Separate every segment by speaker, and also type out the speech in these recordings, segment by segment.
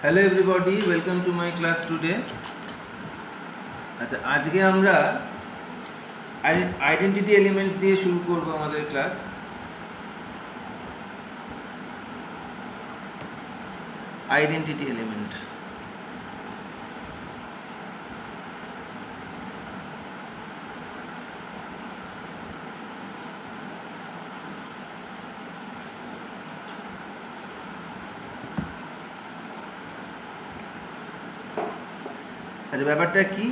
Speaker 1: Hello everybody, welcome to my class today. আচ্ছা, আজকে আমরা আইডেন্টিটি এলিমেন্ট দিয়ে শুরু করব আমাদের ক্লাস। আইডেন্টিটি এলিমেন্ট আচ্ছা, ব্যাপারটা কি?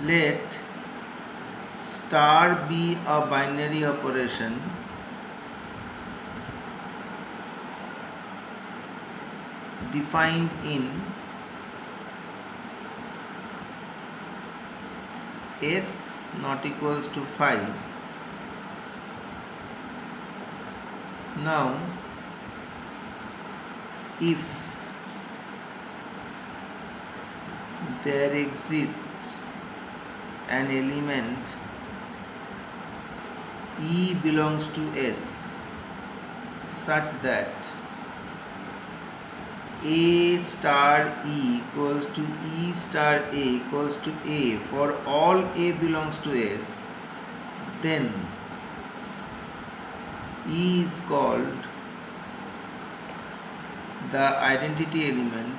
Speaker 1: Let star be a binary operation defined in s not equals to 5. Now if there exists an element E belongs to S such that A star E equals to E star A equals to A for all A belongs to S, then E is called the identity element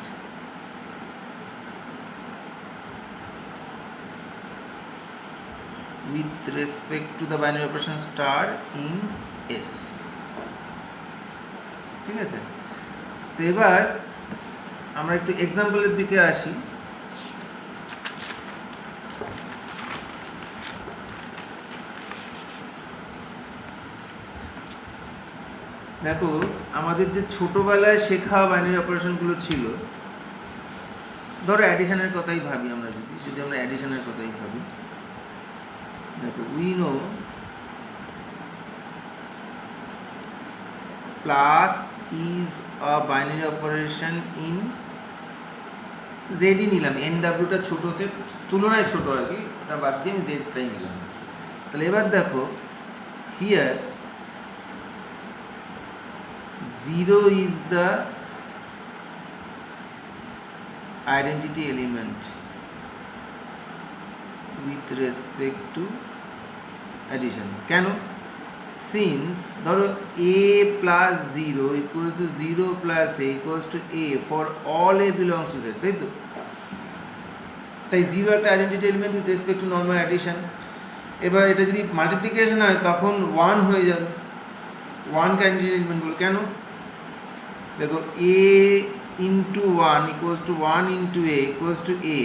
Speaker 1: with respect to the binary operation star in S. ঠিক আছে, তো এবার আমরা একটু এক্সাম্পলের দিকে আসি। দেখো, আমাদের যে ছোটবেলায় শেখা বাইনারি অপারেশনগুলো ছিল, ধরো অ্যাডিশনের কথাই ভাবি, আমরা যদি আমরা অ্যাডিশনের কথাই ভাবি, দেখো we know plus is a binary operation in জেডই নিলাম, এন ডাব্লিউটা ছোটো সেট, তুলনায় ছোটো আর কি, ওটা বাদ দিয়ে আমি জেডটাই নিলাম। তাহলে এবার দেখো here 0 is the identity element with respect to addition. কেন? since ধরো a plus 0 equals to 0 plus a equals to a for all a belongs to z, তাই তো? তাই 0 একটা identity element with respect two normal addition. এবার এটা যদি multiplication হয় তখন 1 হয়ে যাবে, 1 কে আইডেন্টিটি এলিমেন্ট বলে। কেন? দেখো a into 1 equals to 1 into a equals to a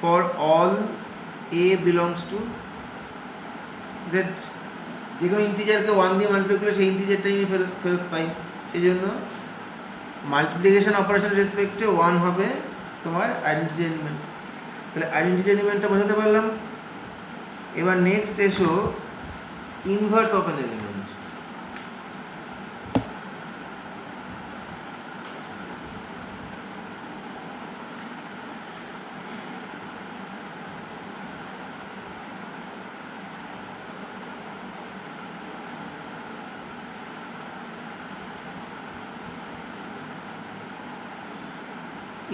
Speaker 1: for all a belongs to z। যে কোনো ইন্টিজারকে 1 দিয়ে মাল্টিপ্লাই করলে সেই ইন্টিজারটাই আমি ফেরত পাই, সেই জন্য মাল্টিপ্লিকেশন অপারেশন রেসপেক্টে 1 হবে তোমার আইডেন্টিটি এলিমেন্ট। তাহলে আইডেন্টিটি এলিমেন্টটা বোঝাতে পারলাম। এবার নেক্সট এসো inverse of an element.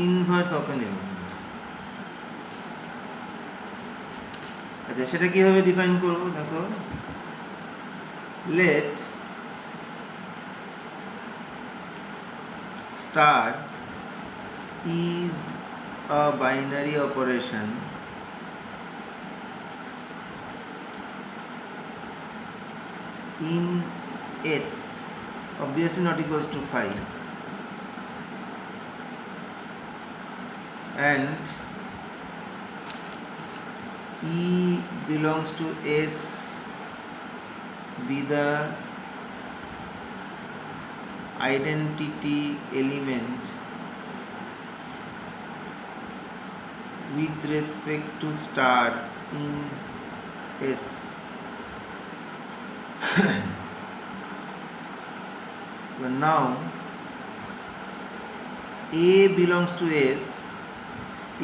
Speaker 1: Inverse of an element, আচ্ছা সেটা কিভাবে ডিফাইন করব? দেখো let star is a binary operation in S obviously not equals to 5 and E belongs to S be the identity element with respect to star in S. But now A belongs to S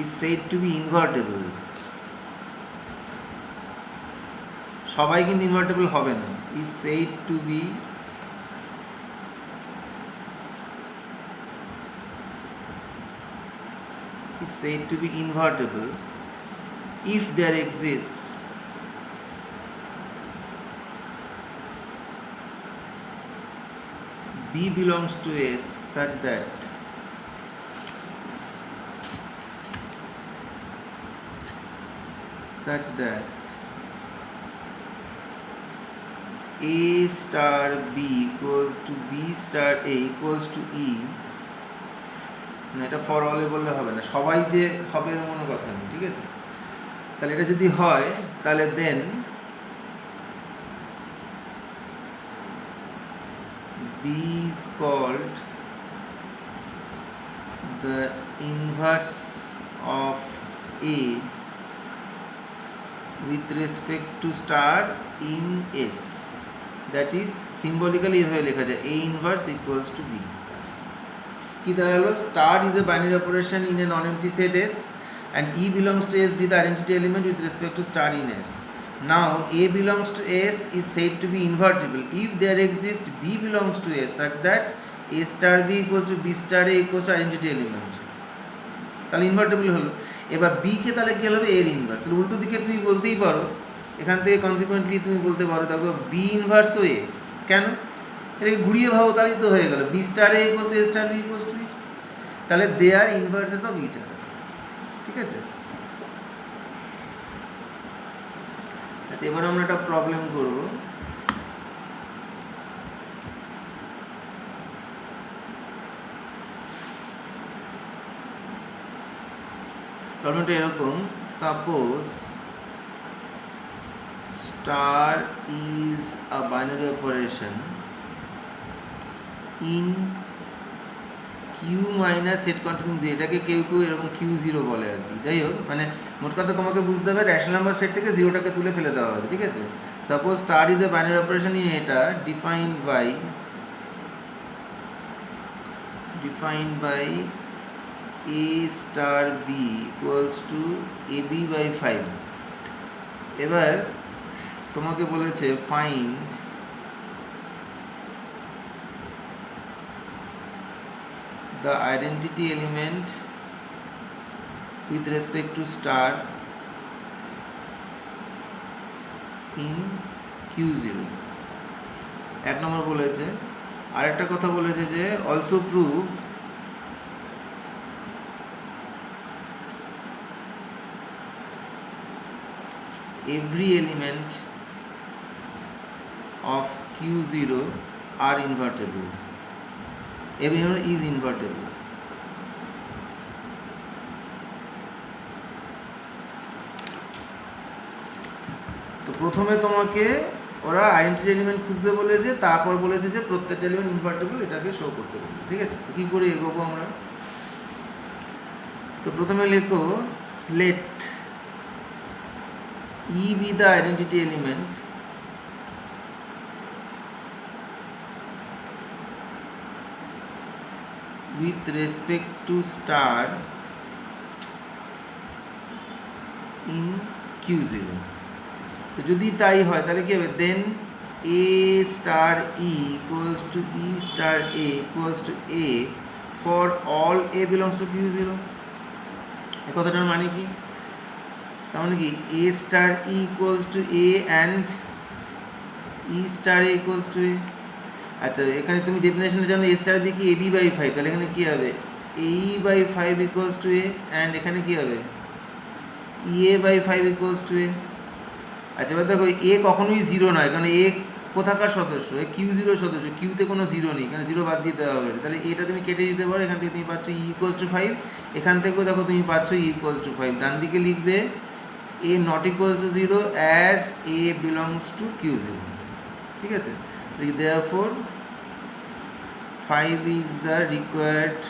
Speaker 1: is said to be invertible. সবাই কিন্তু invertible হবে না, is said to be is said to be invertible if there exists B belongs to S such that A star B equals to B star A equals to E, না এটা for অলে বললে হবে না, সবাই যে হবে এমন কথা নেই, ঠিক আছে? তাহলে এটা যদি হয় তাহলে দেন B is called the inverse of A with respect to star in S. That is symbolically এভাবে লেখা যায় A inverse equals to B. কি দাঁড়ালো? Star is a binary operation in a non-empty set S and E belongs to S be the identity element with respect to star in S. Now A belongs to S is said to be invertible if there exists B belongs to S such that A star B equals to B star A equals to identity element. তাহলে invertible হলো। এবার B কে তাহলে কি হবে? এর inverse. তাহলে উল্টো দিকে তুমি বলতেই পারো, এখান থেকে কনসিকুয়েন্টলি তুমি বলতে পারো দেখো বি ইনভার্স ও এ। কেন? এটাকে ঘুরিয়ে ভাবো, তাহলেই তো হয়ে গেল b star a equals to a star b equals to b. তাহলে they R ইনভার্সেস of each other, ঠিক আছে? আচ্ছা, এবার আমরা একটা প্রবলেম করব। প্রবলেমটা এরকম, suppose star is a binary operation in q minus set containing z, এটাকে কেউ কেউ এরকম q0 বলে আর কি। যাই হোক, মানে মোট কথা তোমাকে বুঝতে হবে রেশনাল নাম্বার সেট থেকে জিরোটাকে তুলে ফেলে দেওয়া হয়েছে, ঠিক আছে? Suppose star is a binary operation in এটা defined by a star b equals to ab by 5। এবার তোমাকে বলেছে find the identity element with respect to star in Q0। এক নম্বর বলেছে। আরেকটা কথা বলেছে যে also prove every element of Q0 are invertible. Every element is invertible. তো প্রথমে তোমাকে ওরা আইডেন্টিটি এলিমেন্ট খুঁজতে বলেছে, তারপর বলেছে যে প্রত্যেকটা এলিমেন্ট ইনভার্টেবল, এটাকে শো করতে বলেছে, ঠিক আছে? তো কী করে এগোবো আমরা? তো প্রথমে লেখো late E be the identity element with respect to star in Q0। তো যদি তাই হয় তাহলে কি হবে? দেন A star E equals to E star A equals to A for all A belongs to Q0। এই কথাটার মানে কি? তার মানে কি A star E equals to A and E star A equals to A। আচ্ছা, এখানে তুমি ডেফিনেশনে জানো A star B কি AB by 5, তাহলে এখানে কি হবে? AE by 5 equals to A and এখানে কি হবে? EA by 5 equals to A। আচ্ছা, এবার দেখো A কখনোই জিরো নয়, কারণ A কোথাকার সদস্য? Q0 সদস্য, কিউতে কোনো জিরো নেই, কারণ জিরো বাদ দিয়ে দেওয়া হয়েছে। তাহলে এটা তুমি কেটে দিতে পারো, এখান থেকে তুমি পাচ্ছ E equals to 5, এখান থেকেও দেখো তুমি পাচ্ছ E equals to 5। ডান দিকে লিখবে A not equals to 0 as A belongs to Q0, ঠিক আছে? Therefore 5 is the required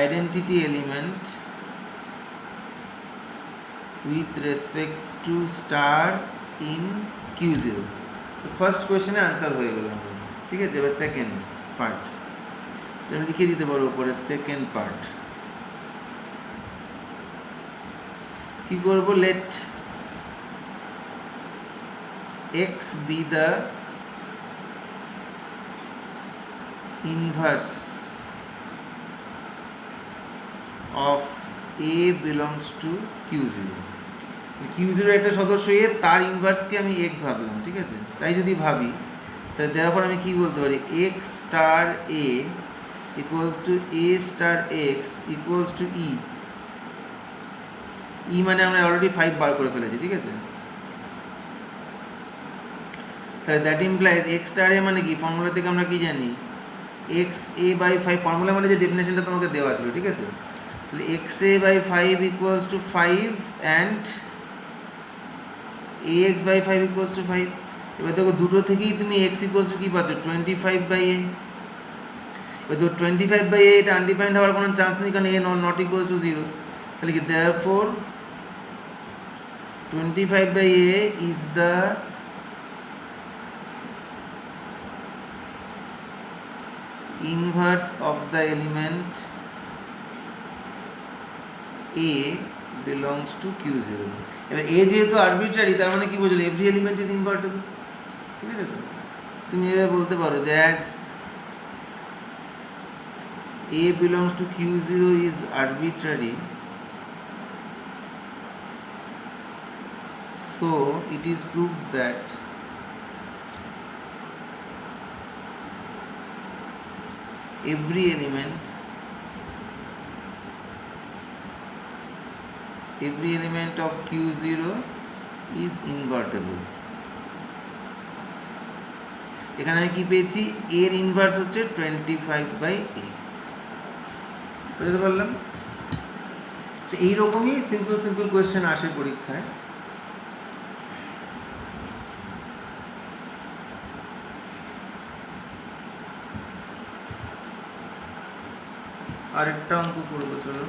Speaker 1: identity element with respect to star in Q0। তো ফার্স্ট কোয়েশ্চেনে আনসার হয়ে গেল, ঠিক আছে? এবার সেকেন্ড পার্ট আমি লিখে দিতে পারো উপরে। সেকেন্ড পার্ট কি করবো? Let x be the inverse of a belongs to Q0, Q0 একটা সদস্য এ, তার ইনভার্সকে আমি এক্স ভাবলাম, ঠিক আছে? তাই যদি ভাবি তাহলে দেওয়ার পর আমি কী বলতে পারি, x star a equals to a star x equals to e. E মানে আমরা অলরেডি 5 বার করে ফেলেছি, ঠিক আছে? তাহলে দ্যাট ইমপ্লাইজ এক্স স্টার এ মানে কি, ফর্মুলা থেকে আমরা কি জানি, এক্স এ বাই 5, ফর্মুলা মানে যে ডেফিনেশনটা তোমাকে দেওয়া ছিল, ঠিক আছে? তাহলে x a by 5 equals to 5 and a x by 5 equals to 5। এবার দেখো দুটো থেকেই তুমি এক্স ইকুয়ালস টু কী পাচ্ছ, 25 বাই এ। এবার দেখো 25 বাই এ এটা আনডিফাইন্ড হওয়ার কোনো চান্স নেই, কারণ এ নট ইকুয়ালস টু 0। তাহলে কি, therefore 25 by a is the inverse of the element a belongs to Q0. এবার a যেহেতু আরবিট্রারি, তার মানে কি বুঝলে, এভরি এলিমেন্ট ইজ ইনভার্টেবল, ঠিক আছে? তো তুমি এভাবে বলতে পারো যে as a belongs to Q0 is arbitrary, so it is proved that every element of Q0 is invertible. এখানে আমি কি পেয়েছি, এর ইনভার্স হচ্ছে 25 বাই এ। বুঝতে পারলাম? তো এইরকমই সিম্পল কোয়েশ্চেন আসে পরীক্ষায়। আরেকটা অঙ্ক করবো, চলো।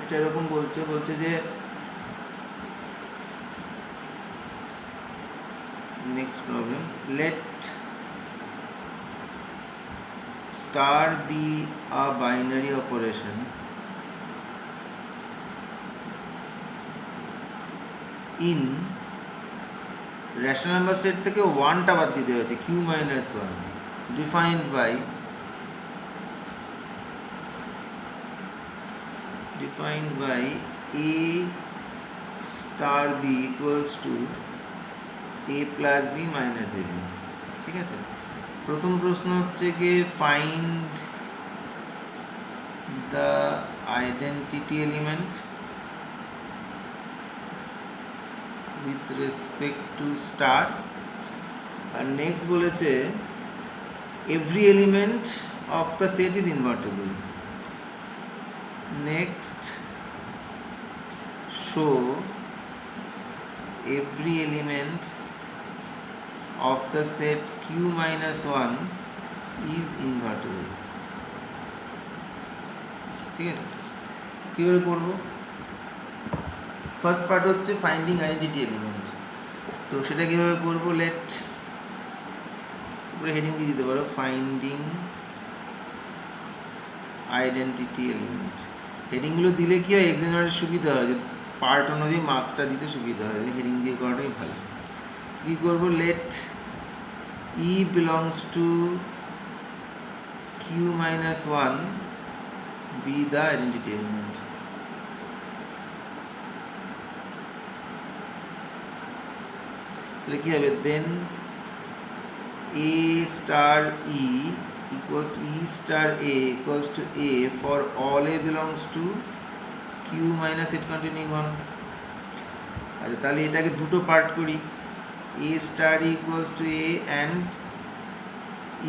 Speaker 1: এটা এরকম বলছে যে next problem, let star be a binary operation in rational number set থেকে 1টা বাদ দিতে হয়েছে, q minus 1, defined by a star b equals to a plus b minus ab, ঠিক আছে? প্রথম প্রশ্ন হচ্ছে কি, find the identity element with respect to star, আর নেক্সট বলেছে every element of the set is invertible. Next show every element of the set q minus 1 is invertible, ঠিক আছে? কীভাবে করবো? ফার্স্ট পার্ট হচ্ছে ফাইন্ডিং আইডেন্টিটি এলিমেন্ট, তো সেটা কীভাবে করবো, লেট উপরে হেডিং দিয়ে দিতে পারো, ফাইন্ডিং আইডেন্টিটি এলিমেন্ট। হেডিংগুলো দিলে কি হয়, এক্সামিনারের সুবিধা হয়, যে পার্ট অনুযায়ী মার্কসটা দিতে সুবিধা হয়, হেডিং দিয়ে করাটাই ভালো। কী করবো, let e belongs to q minus 1 be the identity element. তাহলে কী হবে, then a star e equals to e star a equals to a for all a belongs to q minus it containing 1। আচ্ছা, তাহলে এটাকে দুটো part করি, a star equals to a and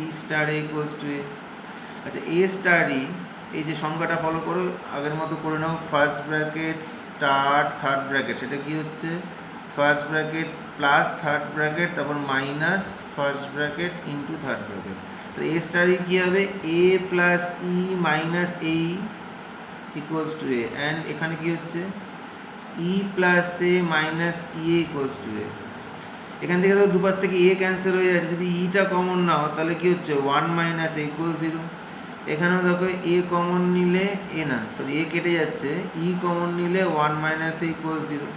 Speaker 1: e star a equals to a। আচ্ছা, a star e, এই যে সংখ্যাটা follow করো, আগের মতো করে নাও, first bracket star third bracket, সেটা কি হচ্ছে, first bracket plus third bracket, তারপর minus first bracket into third bracket. তো এ স্টার ই কী হবে, a plus e minus a equals to a, and এখানে কী হচ্ছে, e plus a minus e equals to a. এখান থেকে তো দুপাশ থেকে এ ক্যান্সেল হয়ে যাচ্ছে, যদি ইটা কমন নাও তাহলে কি হচ্ছে 1 মাইনাস এ ইকুয়ালস 0। এখানেও দেখো এ কমন নিলে এ না সরি এ কেটে যাচ্ছে, ই কমন নিলে 1 মাইনাস এ ইকুয়ালস 0।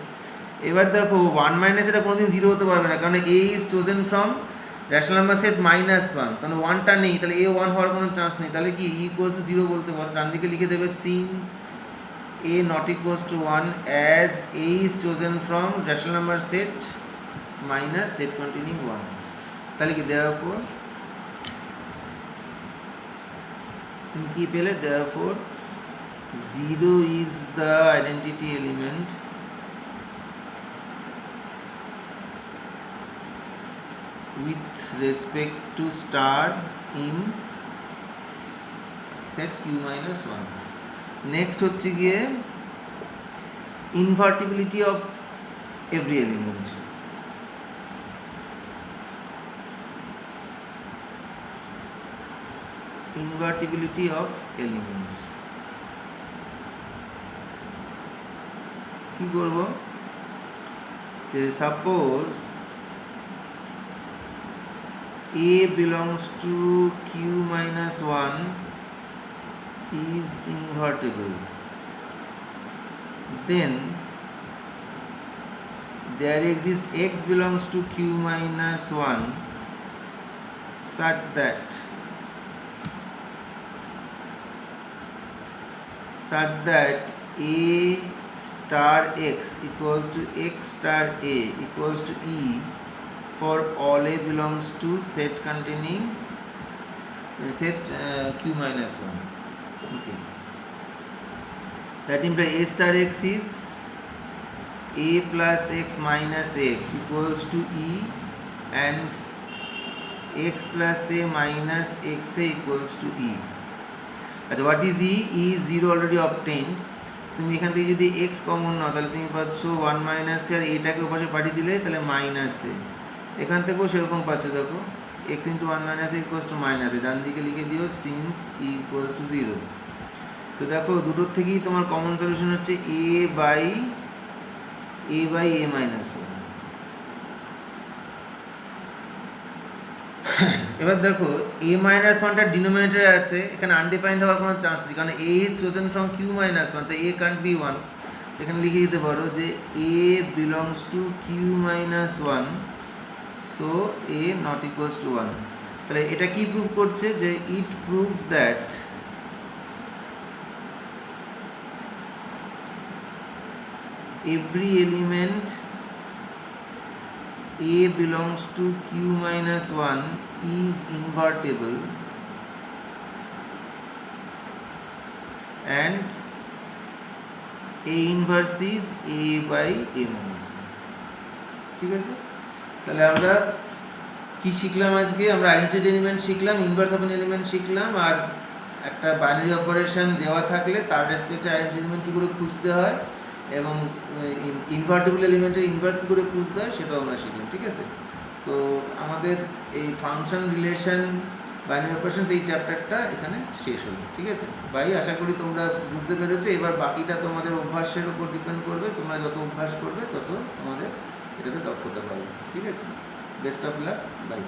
Speaker 1: এবার দেখো 1 মাইনাস এটা কোনোদিন 0 হতে পারবে না, কারণ a is chosen from rational number set -1, তাহলে 1টা নেই, তাহলে এ 1 হওয়ার কোনো চান্স নেই। তাহলে কি ই ইকুয়ালস টু 0 বলতে পারো। ডান দিকে লিখে দেবে since a not equals to 1 as a is chosen from rational number set minus set containing 1. তাহলে কি therefore তুমি কি পেলে, therefore 0 is the identity element with respect to star in set q minus 1. Next হচ্ছে গিয়ে invertibility of every element. Invertibility of elements কি করব, যে suppose a belongs to q minus 1 is invertible, then there exists x belongs to q minus 1 such that a star x equals to x star a equals to e for all a belongs to set containing set q minus 1. Okay, that implies a star x is a plus x minus x equals to e and x plus a minus x a equals to e. আচ্ছা, what is e? e is 0 already obtained. তুমি এখান থেকে যদি x common নাও তাহলে তুমি পাচ্ছ 1 minus এ, আর এটাকে ওপাশে পাঠিয়ে দিলে তাহলে মাইনাস এ। এখান থেকেও সেরকম পাচ্ছ, দেখো x into 1 minus a equals to minus a, ডান দিকে লিখে দিও সিন্স e equals to 0। তো দেখো দুটোর থেকেই তোমার কমন সলিউশন হচ্ছে a বাই a মাইনাস 1। এবার দেখো a মাইনাস 1টা ডিনোমিনেটরে আছে, এখানে আনডিফাইন্ড হওয়ার কোনো চান্স নেই, কারণ a is chosen from q minus 1, তো a কান্ট বি 1। এখানে লিখে দিতে পারো যে a belongs to q minus 1, so a not equals to 1। তাহলে এটা কি প্রুভ করছে, যে it proves that every element a belongs to q minus 1 is invertible and a inverse is a by a minus 1। ঠিক আছে, তাহলে আমরা কি শিখলাম আজকে, আমরা আইডেন্টিটি এলিমেন্ট শিখলাম, ইনভার্স অফ এন এলিমেন্ট শিখলাম, আর একটা বাইনারি অপারেশন দেওয়া থাকলে তার রেসপেক্টে আইডেন্টিটি এলিমেন্ট কী করে খুঁজতে হয় এবং ইনভার্টিবল এলিমেন্টের ইনভার্স কী করে খুঁজতে হয় সেটাও আমরা শিখলাম। ঠিক আছে, তো আমাদের এই ফাংশন রিলেশন বাইনারি অপারেশনস এই চ্যাপ্টারটা এখানে শেষ হলো। ঠিক আছে ভাই, আশা করি তোমরা বুঝতে পেরেছো। এবার বাকিটা তোমাদের অভ্যাসের উপর ডিপেন্ড করবে, তোমরা যত অভ্যাস করবে তত তোমাদের এটাতে দক্ষতা পাবে। ঠিক আছে, বেস্ট অফ লাক, বাই।